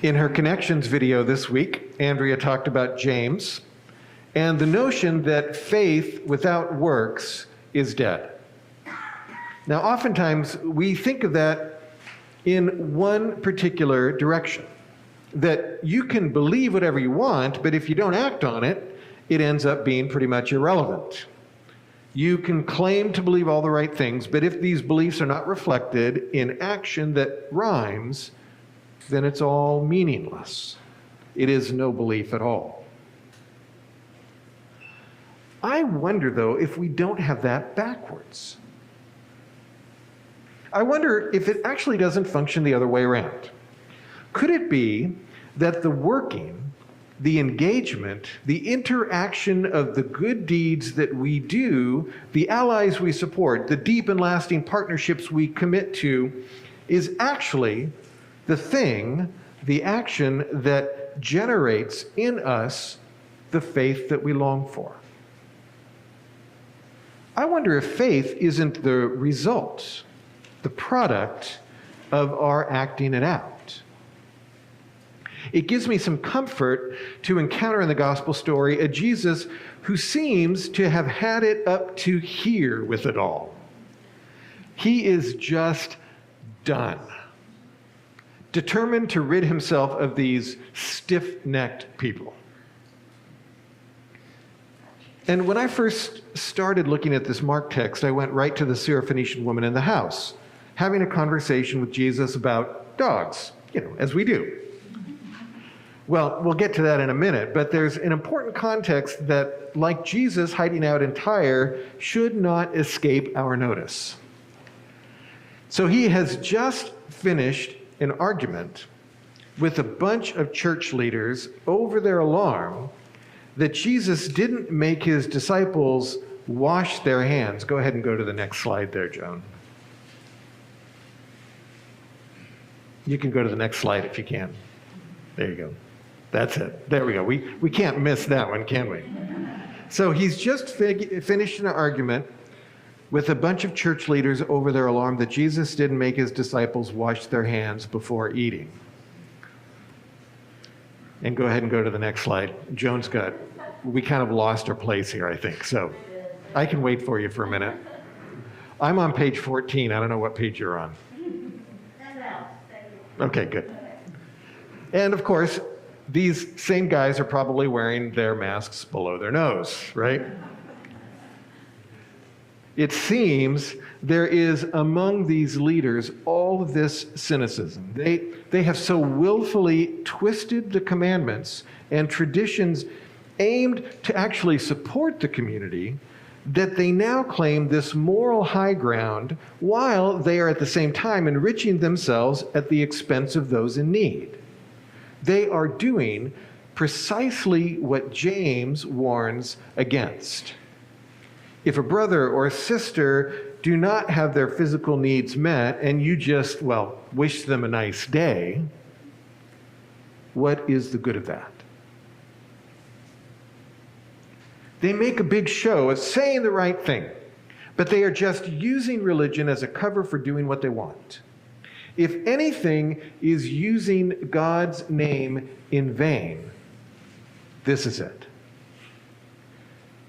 In her Connections video this week, Andrea talked about James and the notion that faith without works is dead. Now, oftentimes we think of that in one particular direction, that you can believe whatever you want, but if you don't act on it, it ends up being pretty much irrelevant. You can claim to believe all the right things, but if these beliefs are not reflected in action that rhymes, then it's all meaningless. It is no belief at all. I wonder, though, if we don't have that backwards. I wonder if it actually doesn't function the other way around. Could it be that the working, the engagement, the interaction of the good deeds that we do, the allies we support, the deep and lasting partnerships we commit to, is actually the thing, the action that generates in us the faith that we long for? I wonder if faith isn't the result, the product of our acting it out. It gives me some comfort to encounter in the gospel story a Jesus who seems to have had it up to here with it all. He is just done, determined to rid himself of these stiff-necked people. And when I first started looking at this Mark text, I went right to the Syrophoenician woman in the house, having a conversation with Jesus about dogs, as we do. Well, we'll get to that in a minute, but there's an important context that, like Jesus hiding out in Tyre, should not escape our notice. So he has just finished an argument with a bunch of church leaders over their alarm that Jesus didn't make his disciples wash their hands. Go ahead and go to the next slide there, Joan. You can go to the next slide if you can. There you go. That's it. There we go. We can't miss that one, can we? So he's just finished an argument with a bunch of church leaders over their alarm that Jesus didn't make his disciples wash their hands before eating. And go ahead and go to the next slide. Joan's we kind of lost our place here, I think. So I can wait for you for a minute. I'm on page 14. I don't know what page you're on. Okay, good. And of course, these same guys are probably wearing their masks below their nose, right? It seems there is among these leaders all of this cynicism. They have so willfully twisted the commandments and traditions aimed to actually support the community that they now claim this moral high ground while they are at the same time enriching themselves at the expense of those in need. They are doing precisely what James warns against. If a brother or a sister do not have their physical needs met and you just, wish them a nice day, what is the good of that? They make a big show of saying the right thing, but they are just using religion as a cover for doing what they want. If anything is using God's name in vain, this is it.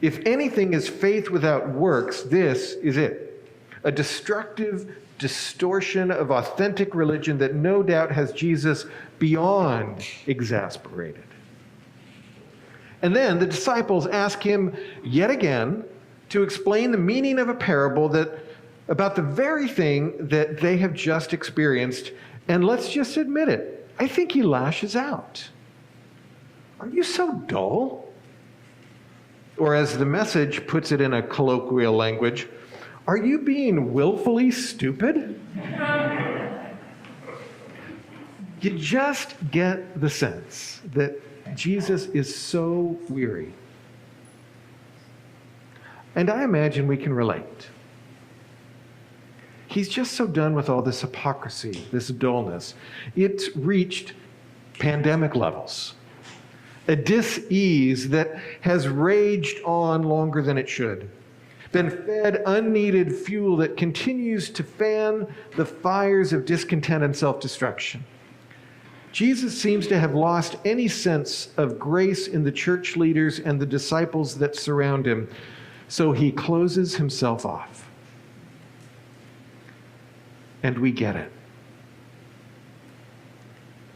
If anything is faith without works, this is it. A destructive distortion of authentic religion that no doubt has Jesus beyond exasperated. And then the disciples ask him yet again to explain the meaning of a parable about the very thing that they have just experienced. And let's just admit it, I think he lashes out. Are you so dull? Or as the Message puts it in a colloquial language, are you being willfully stupid? You just get the sense that Jesus is so weary. And I imagine we can relate. He's just so done with all this hypocrisy, this dullness. It's reached pandemic levels. A dis-ease that has raged on longer than it should. Been fed unneeded fuel that continues to fan the fires of discontent and self-destruction. Jesus seems to have lost any sense of grace in the church leaders and the disciples that surround him, so he closes himself off. And we get it.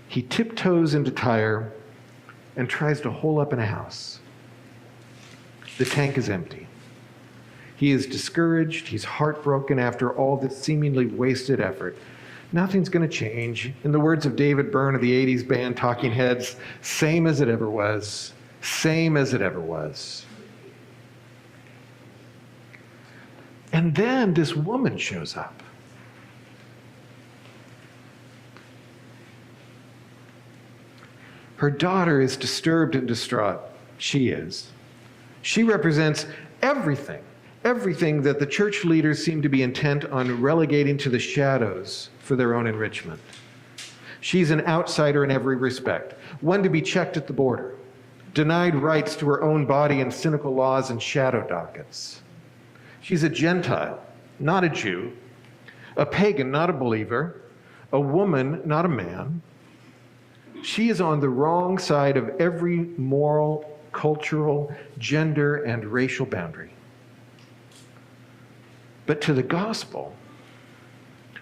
He tiptoes into Tyre and tries to hole up in a house. The tank is empty. He is discouraged. He's heartbroken after all this seemingly wasted effort. Nothing's going to change. In the words of David Byrne of the 80s band Talking Heads, same as it ever was. Same as it ever was. And then this woman shows up. Her daughter is disturbed and distraught. She is. She represents everything that the church leaders seem to be intent on relegating to the shadows for their own enrichment. She's an outsider in every respect, one to be checked at the border, denied rights to her own body and cynical laws and shadow dockets. She's a Gentile, not a Jew, a pagan, not a believer, a woman, not a man. She is on the wrong side of every moral, cultural, gender, and racial boundary. But to the gospel,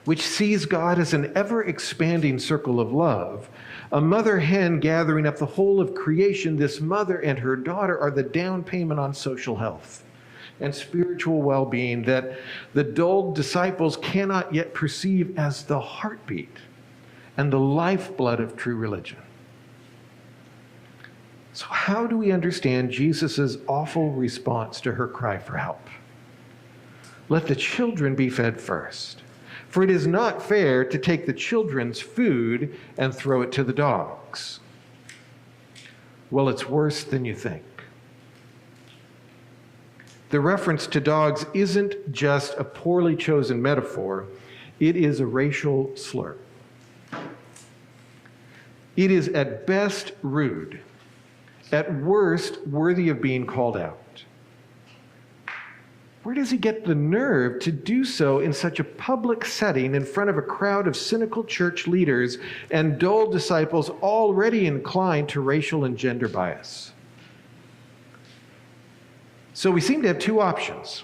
which sees God as an ever-expanding circle of love, a mother hen gathering up the whole of creation, this mother and her daughter are the down payment on social health and spiritual well-being that the dulled disciples cannot yet perceive as the heartbeat and the lifeblood of true religion. So how do we understand Jesus' awful response to her cry for help? Let the children be fed first, for it is not fair to take the children's food and throw it to the dogs. Well, it's worse than you think. The reference to dogs isn't just a poorly chosen metaphor, it is a racial slur. It is at best rude, at worst worthy of being called out. Where does he get the nerve to do so in such a public setting in front of a crowd of cynical church leaders and dull disciples already inclined to racial and gender bias? So we seem to have two options.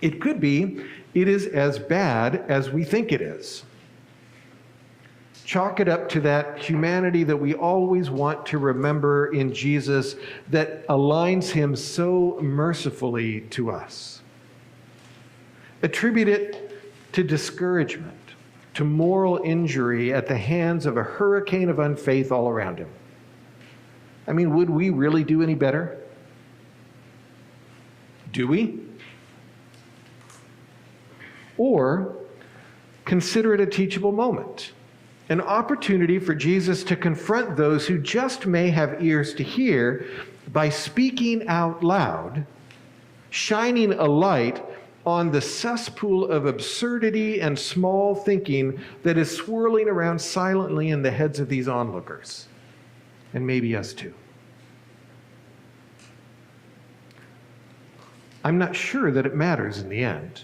It could be, it is as bad as we think it is. Chalk it up to that humanity that we always want to remember in Jesus that aligns him so mercifully to us. Attribute it to discouragement, to moral injury at the hands of a hurricane of unfaith all around him. I mean, would we really do any better? Do we? Or consider it a teachable moment, an opportunity for Jesus to confront those who just may have ears to hear by speaking out loud, shining a light on the cesspool of absurdity and small thinking that is swirling around silently in the heads of these onlookers, and maybe us too. I'm not sure that it matters in the end,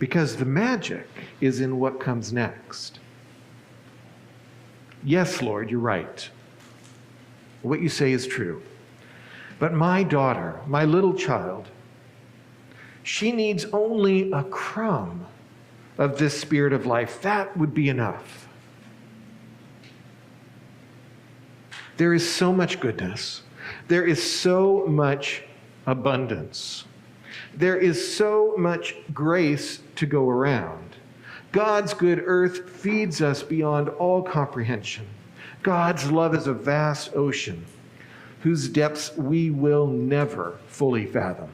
because the magic is in what comes next. Yes, Lord, you're right. What you say is true. But my daughter, my little child, she needs only a crumb of this spirit of life. That would be enough. There is so much goodness. There is so much abundance. There is so much grace to go around. God's good earth feeds us beyond all comprehension. God's love is a vast ocean whose depths we will never fully fathom.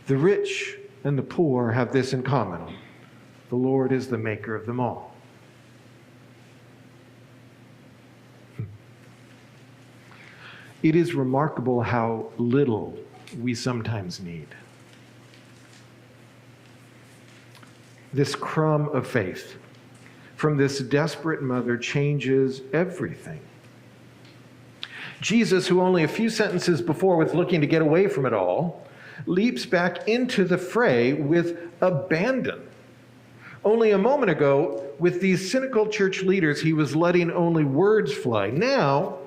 The rich and the poor have this in common. The Lord is the maker of them all. It is remarkable how little we sometimes need. This crumb of faith from this desperate mother changes everything. Jesus, who only a few sentences before was looking to get away from it all, leaps back into the fray with abandon. Only a moment ago, with these cynical church leaders, he was letting only words fly. Now,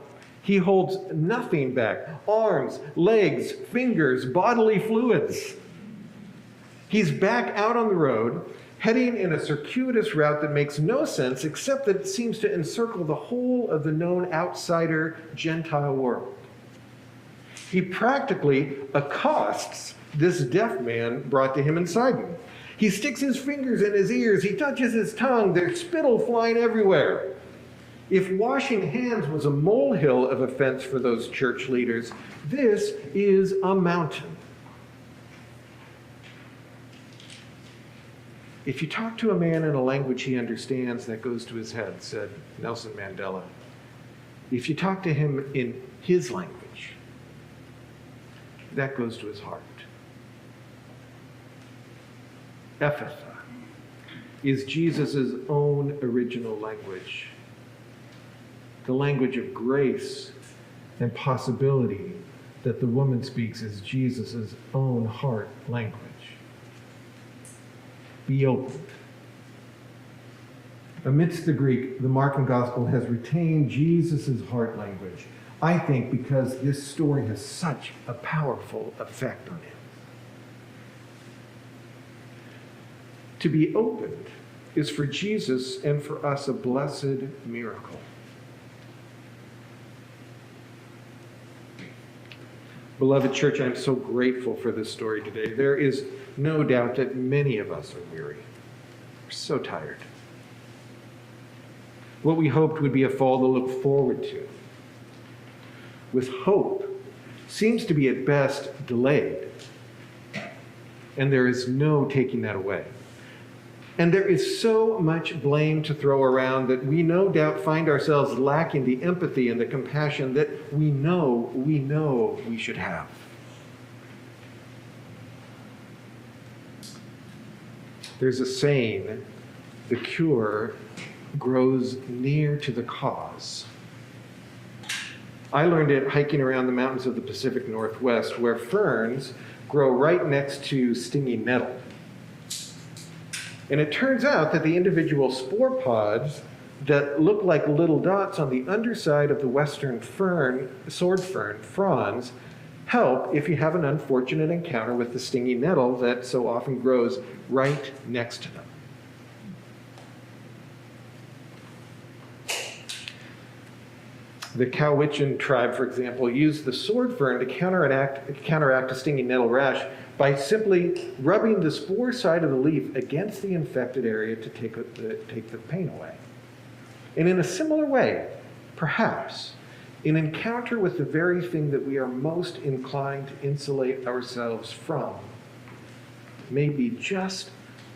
he holds nothing back. Arms, legs, fingers, bodily fluids. He's back out on the road, heading in a circuitous route that makes no sense except that it seems to encircle the whole of the known outsider Gentile world. He practically accosts this deaf man brought to him in Sidon. He sticks his fingers in his ears. He touches his tongue. There's spittle flying everywhere. If washing hands was a molehill of offense for those church leaders, this is a mountain. If you talk to a man in a language he understands, that goes to his head, said Nelson Mandela. If you talk to him in his language, that goes to his heart. Ephatha is Jesus' own original language, the language of grace and possibility that the woman speaks is Jesus' own heart language. Be open. Amidst the Greek, the Markan Gospel has retained Jesus' heart language, I think because this story has such a powerful effect on him. To be opened is for Jesus and for us a blessed miracle. Beloved church, I'm so grateful for this story today. There is no doubt that many of us are weary. We're so tired. What we hoped would be a fall to look forward to, with hope, seems to be at best delayed. And there is no taking that away. And there is so much blame to throw around that we no doubt find ourselves lacking the empathy and the compassion that we know we should have. There's a saying, the cure grows near to the cause. I learned it hiking around the mountains of the Pacific Northwest, where ferns grow right next to stinging nettle. And it turns out that the individual spore pods that look like little dots on the underside of the western fern, sword fern, fronds, help if you have an unfortunate encounter with the stinging nettle that so often grows right next to them. The Cowichan tribe, for example, used the sword fern to counteract a stinging nettle rash by simply rubbing the spore side of the leaf against the infected area to take the pain away. And in a similar way, perhaps, an encounter with the very thing that we are most inclined to insulate ourselves from may be just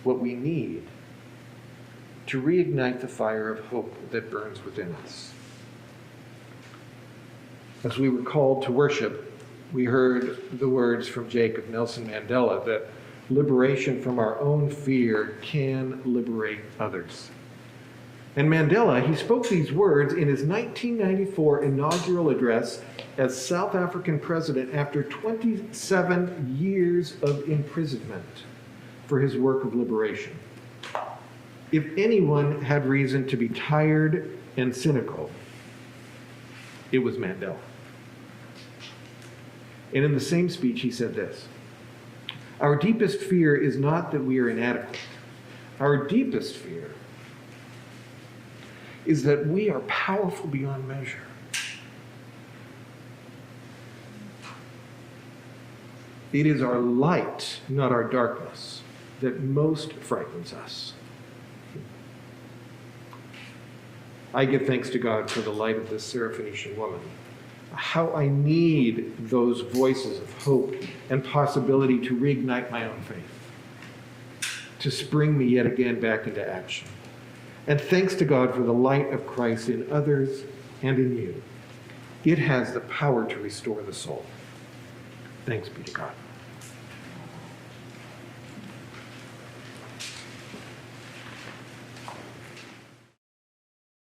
what we need to reignite the fire of hope that burns within us. As we were called to worship, we heard the words from Jacob Nelson Mandela that liberation from our own fear can liberate others. And Mandela, he spoke these words in his 1994 inaugural address as South African president after 27 years of imprisonment for his work of liberation. If anyone had reason to be tired and cynical, it was Mandela. And in the same speech, he said this: our deepest fear is not that we are inadequate. Our deepest fear is that we are powerful beyond measure. It is our light, not our darkness, that most frightens us. I give thanks to God for the light of this Syrophoenician woman. How I need those voices of hope and possibility to reignite my own faith, to spring me yet again back into action. And thanks to God for the light of Christ in others and in you. It has the power to restore the soul. Thanks be to God.